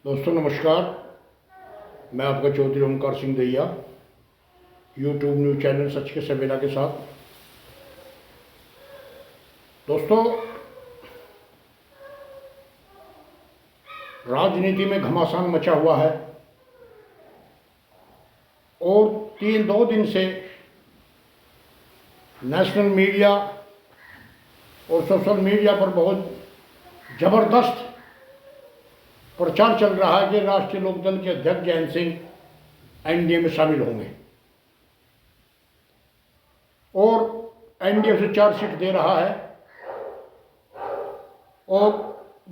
दोस्तों नमस्कार। मैं आपका Chaudhary Omkar Singh Dahiya, YouTube news channel Sach ke Savera के साथ। दोस्तों, राजनीति में घमासान मचा हुआ है और 2 दिन से नेशनल मीडिया और सोशल मीडिया पर बहुत ज़बरदस्त प्रचार चल रहा है कि राष्ट्रीय लोकदल के अध्यक्ष जयंत सिंह एनडीए में शामिल होंगे और एनडीए से चार्जशीट दे रहा है और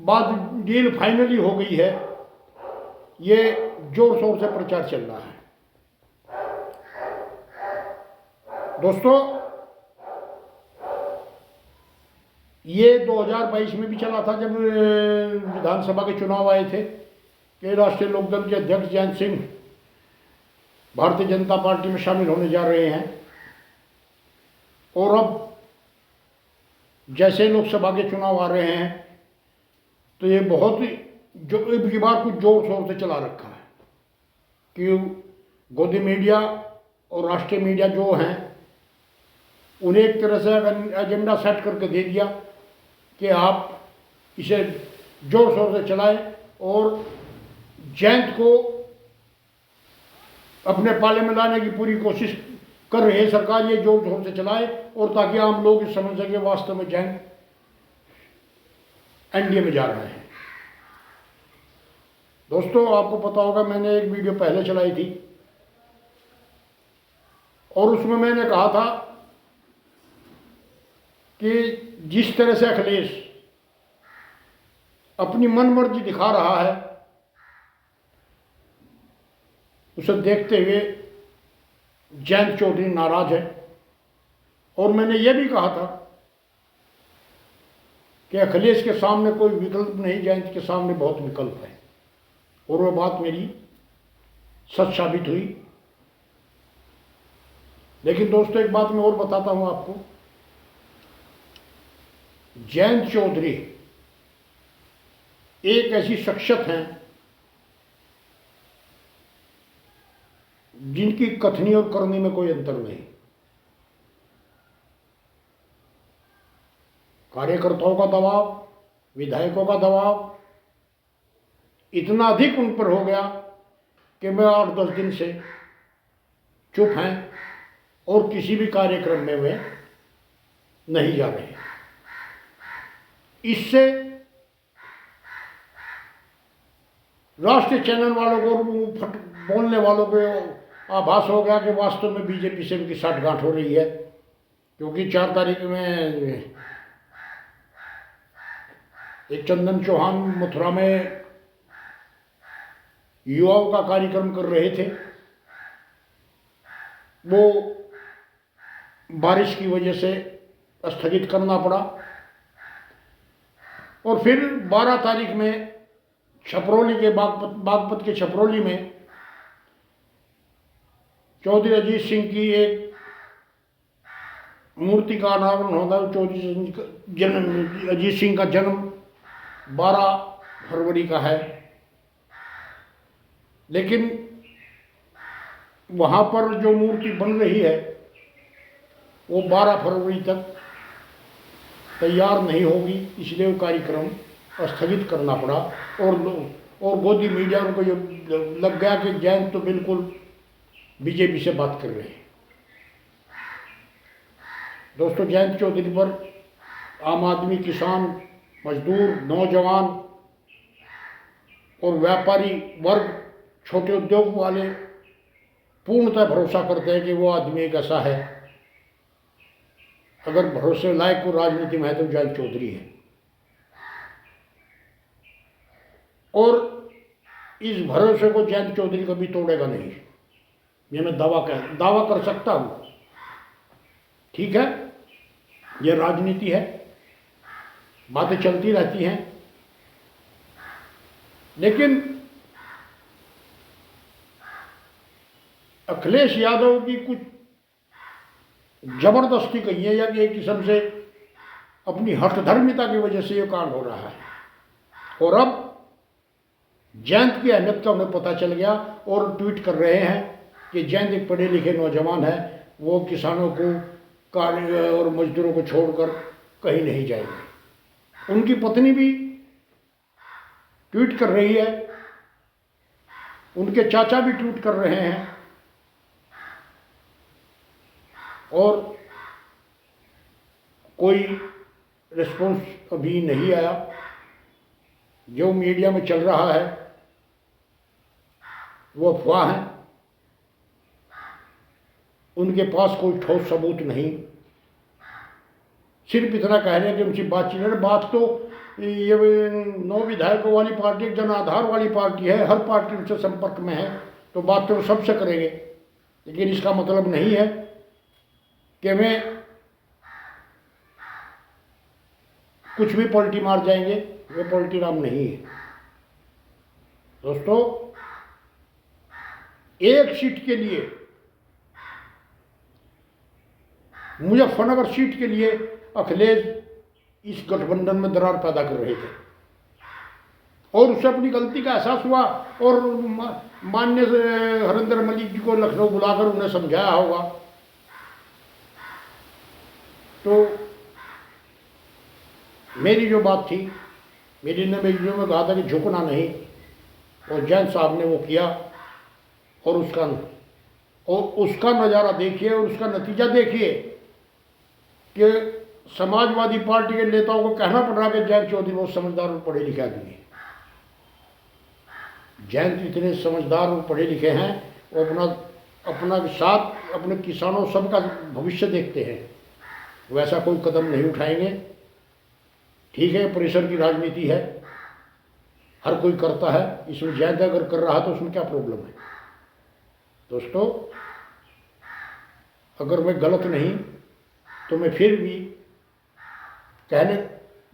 बात डील फाइनली हो गई है। ये जोर शोर से प्रचार चल रहा है। दोस्तों, ये 2022 में भी चला था जब विधानसभा के चुनाव आए थे कि राष्ट्रीय लोकदल के अध्यक्ष जयंत सिंह भारतीय जनता पार्टी में शामिल होने जा रहे हैं। और अब जैसे लोकसभा के चुनाव आ रहे हैं तो ये बहुत जो एक बार कुछ जोर शोर से चला रखा है कि गोदी मीडिया और राष्ट्रीय मीडिया जो हैं उन्हें एक तरह से एजेंडा सेट करके दे दिया कि आप इसे जोर शोर से चलाएं और जयंत को अपने पाले में लाने की पूरी कोशिश कर रही है सरकार। ये जोर शोर से चलाए और ताकि आम लोग इस समझ सके वास्तव में जयंत एनडीए में जा रहे हैं। दोस्तों, आपको पता होगा मैंने एक वीडियो पहले चलाई थी और उसमें मैंने कहा था कि जिस तरह से अखिलेश अपनी मनमर्जी दिखा रहा है उसे देखते हुए जयंत चौधरी नाराज है। और मैंने यह भी कहा था कि अखिलेश के सामने कोई विकल्प नहीं, जयंत के सामने बहुत विकल्प है। और वह बात मेरी सच साबित हुई। लेकिन दोस्तों, एक बात मैं और बताता हूं आपको। जयंत चौधरी एक ऐसी शख्सियत हैं जिनकी कथनी और करनी में कोई अंतर नहीं। कार्यकर्ताओं का दबाव, विधायकों का दबाव इतना अधिक उन पर हो गया कि मैं 8-10 दिन से चुप हैं और किसी भी कार्यक्रम में वे नहीं जा रहे। इससे राष्ट्रीय चैनल वालों को, बोलने वालों को आभास हो गया कि वास्तव में बीजेपी से उनकी साठगांठ हो रही है। क्योंकि 4 तारीख में एक चंदन चौहान मथुरा में युवाओं का कार्यक्रम कर रहे थे। वो बारिश की वजह से स्थगित करना पड़ा। और फिर 12 तारीख में छपरौली के बागपत के छपरौली में चौधरी अजीत सिंह की एक मूर्ति का अनावरण होता है। चौधरी अजीत सिंह का जन्म 12 फरवरी का है, लेकिन वहाँ पर जो मूर्ति बन रही है वो 12 फरवरी तक तैयार नहीं होगी, इसलिए वो कार्यक्रम स्थगित करना पड़ा। और गोदी मीडिया उनको ये लग गया कि जयंत तो बिल्कुल बीजेपी से बात कर रहे हैं। दोस्तों, जयंत चौधरी पर आम आदमी, किसान, मजदूर, नौजवान और व्यापारी वर्ग, छोटे उद्योग वाले पूर्णतः भरोसा करते हैं कि वो आदमी एक ऐसा है, अगर भरोसे लायक को राजनीति में है तो जयंत चौधरी है। और इस भरोसे को जयंत चौधरी कभी तोड़ेगा नहीं, ये मैं दावा कर सकता हूं। ठीक है, ये राजनीति है, बातें चलती रहती हैं, लेकिन अखिलेश यादव की कुछ जबरदस्ती कही है या कि एक किस्म से अपनी हठधर्मिता की वजह से ये कांड हो रहा है। और अब जयंत की अहमियत का उन्हें पता चल गया और ट्वीट कर रहे हैं कि जयंत एक पढ़े लिखे नौजवान है, वो किसानों को कार्य और मजदूरों को छोड़कर कहीं नहीं जाएंगे। उनकी पत्नी भी ट्वीट कर रही है, उनके चाचा भी ट्वीट कर रहे हैं और कोई रिस्पॉन्स अभी नहीं आया। जो मीडिया में चल रहा है वो अफवाह है, उनके पास कोई ठोस सबूत नहीं। सिर्फ इतना कह रहे हैं कि उनसे बातचीत है। बात तो ये 9 विधायकों वाली पार्टी, जन आधार वाली पार्टी है, हर पार्टी उनसे संपर्क में है, तो बात तो सबसे करेंगे। लेकिन इसका मतलब नहीं है कि वे कुछ भी पलटी मार जाएंगे। वे पलटी राम नहीं है दोस्तों। एक सीट के लिए, मुजफ्फरनगर सीट के लिए अखिलेश इस गठबंधन में दरार पैदा कर रहे थे और उसे अपनी गलती का एहसास हुआ और माननीय हरिंदर मलिक जी को लखनऊ बुलाकर उन्हें समझाया होगा। तो मेरी जो बात थी, मेरी ने वीडियो में कहा था कि झुकना नहीं, और जैन साहब ने वो किया और उसका नज़ारा देखिए और उसका नतीजा देखिए कि समाजवादी पार्टी के नेताओं को कहना पड़ रहा कि जयंत चौधरी बहुत समझदार और पढ़े लिखे आदमी है। जयंत इतने समझदार और पढ़े लिखे हैं, वो अपना साथ अपने किसानों सबका भविष्य देखते हैं, वैसा कोई कदम नहीं उठाएंगे। ठीक है, प्रेशर की राजनीति है, हर कोई करता है, इसमें जयंत अगर कर रहा है तो उसमें क्या प्रॉब्लम है दोस्तों। अगर मैं गलत नहीं तो मैं फिर भी कहने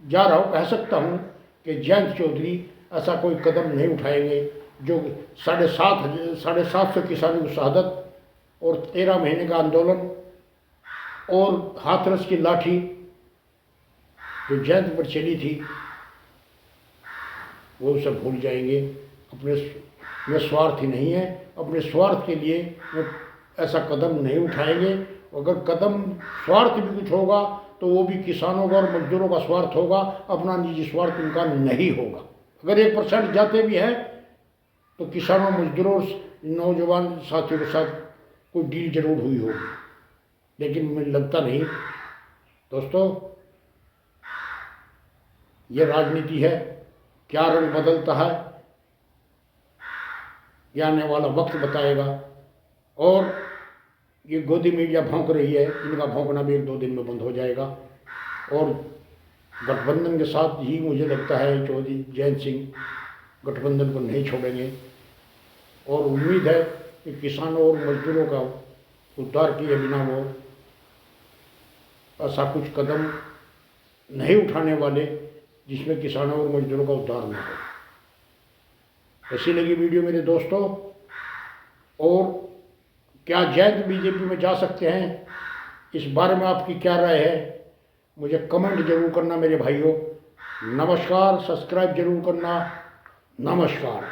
जा रहा हूँ, कह सकता हूँ कि जयंत चौधरी ऐसा कोई कदम नहीं उठाएंगे जो 750 किसानों की शहादत और 13 महीने का आंदोलन और हाथरस की लाठी जो जयंत पर चली थी वो सब भूल जाएंगे। अपने में स्वार्थी नहीं है, अपने स्वार्थ के लिए वो ऐसा कदम नहीं उठाएंगे। अगर कदम स्वार्थ भी कुछ होगा तो वो भी किसानों का और मजदूरों का स्वार्थ होगा, अपना निजी स्वार्थ उनका नहीं होगा। अगर 1% जाते भी हैं तो किसानों, मजदूरों, नौजवान साथियों के साथ कोई डील जरूर हुई होगी, लेकिन मुझे लगता नहीं दोस्तों। ये राजनीति है, क्या रंग बदलता है ये आने वाला वक्त बताएगा। और ये गोदी मीडिया भौंक रही है, इनका भौंकना भी 1-2 दिन में बंद हो जाएगा। और गठबंधन के साथ ही मुझे लगता है चौधरी जयंत सिंह गठबंधन को नहीं छोड़ेंगे और उम्मीद है कि किसानों और मजदूरों का उद्धार किए बिना वो ऐसा कुछ कदम नहीं उठाने वाले जिसमें किसानों और मजदूरों का उद्धार न हो। ऐसी लगी वीडियो मेरे दोस्तों। और क्या जयंत बीजेपी में जा सकते हैं, इस बारे में आपकी क्या राय है, मुझे कमेंट जरूर करना मेरे भाइयों। नमस्कार, सब्सक्राइब जरूर करना। नमस्कार।